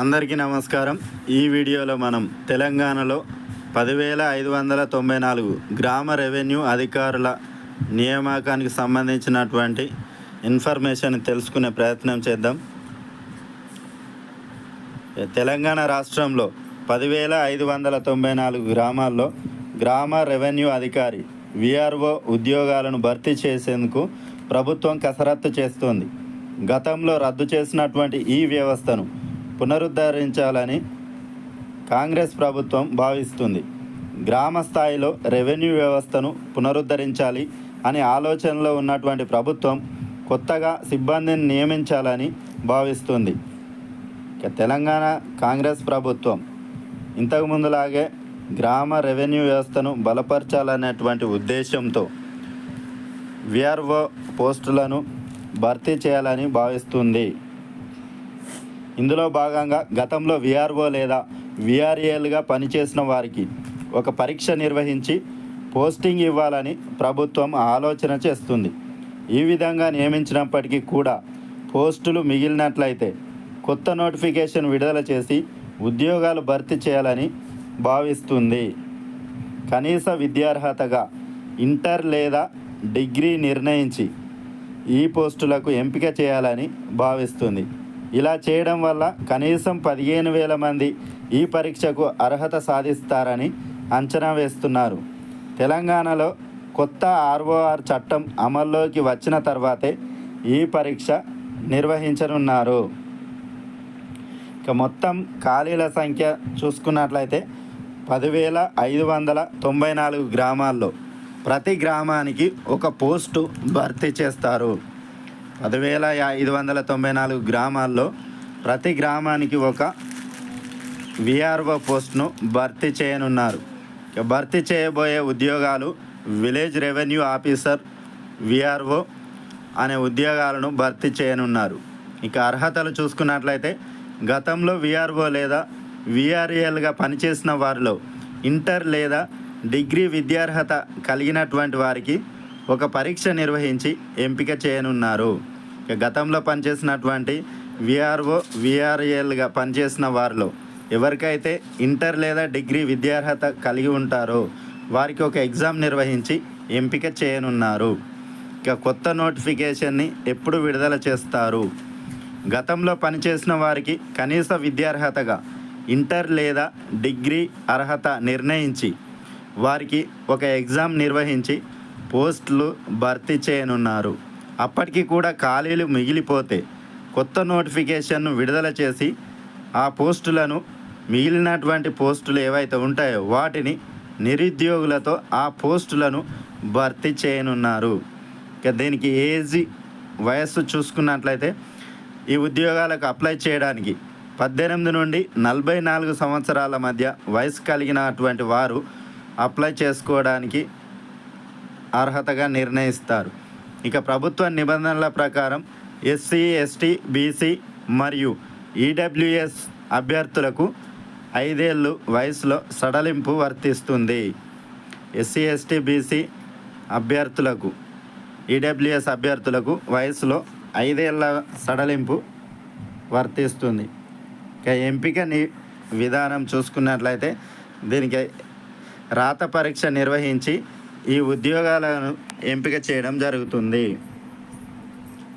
అందరికీ నమస్కారం. ఈ వీడియోలో మనం తెలంగాణలో 10,594 గ్రామ రెవెన్యూ అధికారుల నియామకానికి సంబంధించినటువంటి ఇన్ఫర్మేషన్ తెలుసుకునే ప్రయత్నం చేద్దాం. తెలంగాణ రాష్ట్రంలో 10,594 గ్రామాల్లో గ్రామ రెవెన్యూ అధికారి విఆర్ఓ ఉద్యోగాలను భర్తీ చేసేందుకు ప్రభుత్వం కసరత్తు చేస్తోంది. గతంలో రద్దు చేసినటువంటి ఈ వ్యవస్థను పునరుద్ధరించాలని కాంగ్రెస్ ప్రభుత్వం భావిస్తుంది. గ్రామ స్థాయిలో రెవెన్యూ వ్యవస్థను పునరుద్ధరించాలి అనే ఆలోచనలో ఉన్నటువంటి ప్రభుత్వం కొత్తగా సిబ్బందిని నియమించాలని భావిస్తుంది. తెలంగాణ కాంగ్రెస్ ప్రభుత్వం ఇంతకుముందులాగే గ్రామ రెవెన్యూ వ్యవస్థను బలపరచాలనేటువంటి ఉద్దేశంతో విఆర్ఓ పోస్టులను భర్తీ చేయాలని భావిస్తుంది. ఇందులో భాగంగా గతంలో విఆర్ఓ లేదా విఆర్ఏలుగా పనిచేసిన వారికి ఒక పరీక్ష నిర్వహించి పోస్టింగ్ ఇవ్వాలని ప్రభుత్వం ఆలోచన చేస్తుంది. ఈ విధంగా నియమించినప్పటికీ కూడా పోస్టులు మిగిలినట్లయితే కొత్త నోటిఫికేషన్ విడుదల చేసి ఉద్యోగాలు భర్తీ చేయాలని భావిస్తుంది. కనీస విద్యార్హతగా ఇంటర్ లేదా డిగ్రీ నిర్ణయించి ఈ పోస్టులకు ఎంపిక చేయాలని భావిస్తుంది. ఇలా చేయడం వల్ల కనీసం 15,000 మంది ఈ పరీక్షకు అర్హత సాధిస్తారని అంచనా వేస్తున్నారు. తెలంగాణలో కొత్త ఆర్ఓఆర్ చట్టం అమల్లోకి వచ్చిన తర్వాతే ఈ పరీక్ష నిర్వహించనున్నారు. ఇక మొత్తం ఖాళీల సంఖ్య చూసుకున్నట్లయితే 10,594 గ్రామాల్లో ప్రతి గ్రామానికి ఒక పోస్టు భర్తీ చేస్తారు. 10,594 గ్రామాల్లో ప్రతి గ్రామానికి ఒక విఆర్ఓ పోస్ట్ను భర్తీ చేయనున్నారు. భర్తీ చేయబోయే ఉద్యోగాలు విలేజ్ రెవెన్యూ ఆఫీసర్ విఆర్ఓ అనే ఉద్యోగాలను భర్తీ చేయనున్నారు. ఇక అర్హతలు చూసుకున్నట్లయితే గతంలో విఆర్ఓ లేదా విఆర్ఏలుగా పనిచేసిన వారిలో ఇంటర్ లేదా డిగ్రీ విద్యార్హత కలిగినటువంటి వారికి ఒక పరీక్ష నిర్వహించి ఎంపిక చేయనున్నారు. గతంలో పనిచేసినటువంటి విఆర్ఓ విఆర్ఏలుగా పనిచేసిన వారిలో ఎవరికైతే ఇంటర్ లేదా డిగ్రీ విద్యార్హత కలిగి ఉంటారో వారికి ఒక ఎగ్జామ్ నిర్వహించి ఎంపిక చేయనున్నారు. ఇక కొత్త నోటిఫికేషన్ని ఎప్పుడు విడుదల చేస్తారు? గతంలో పనిచేసిన వారికి కనీస విద్యార్హతగా ఇంటర్ లేదా డిగ్రీ అర్హత నిర్ణయించి వారికి ఒక ఎగ్జామ్ నిర్వహించి పోస్టులు భర్తీ చేయనున్నారు. అప్పటికి కూడా ఖాళీలు మిగిలిపోతే కొత్త నోటిఫికేషన్ను విడుదల చేసి ఆ పోస్టులను మిగిలినటువంటి పోస్టులు ఏవైతే ఉంటాయో వాటిని నిరుద్యోగులతో ఆ పోస్టులను భర్తీ చేయనున్నారు. ఇక దీనికి వయస్సు చూసుకున్నట్లయితే ఈ ఉద్యోగాలకు అప్లై చేయడానికి 18 నుండి 44 సంవత్సరాల మధ్య వయసు కలిగినటువంటి వారు అప్లై చేసుకోవడానికి అర్హతగా నిర్ణయిస్తారు. ఇక ప్రభుత్వ నిబంధనల ప్రకారం ఎస్సీ ఎస్టీ బీసీ మరియు ఈడబ్ల్యూఎస్ అభ్యర్థులకు 5 ఏళ్ళు వయసులో సడలింపు వర్తిస్తుంది. ఎస్సీ ఎస్టీ బీసీ అభ్యర్థులకు ఈడబ్ల్యూఎస్ అభ్యర్థులకు వయసులో 5 ఏళ్ళ సడలింపు వర్తిస్తుంది. ఇక ఎంపిక విధానం చూసుకున్నట్లయితే దీనికి రాత పరీక్ష నిర్వహించి ఈ ఉద్యోగాలను ఎంపిక చేయడం జరుగుతుంది.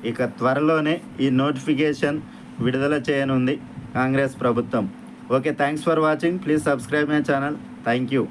ఇక త్వరలోనే ఈ నోటిఫికేషన్ విడుదల చేయనుంది కాంగ్రెస్ ప్రభుత్వం. Okay, thanks for watching. Please subscribe my channel. Thank you.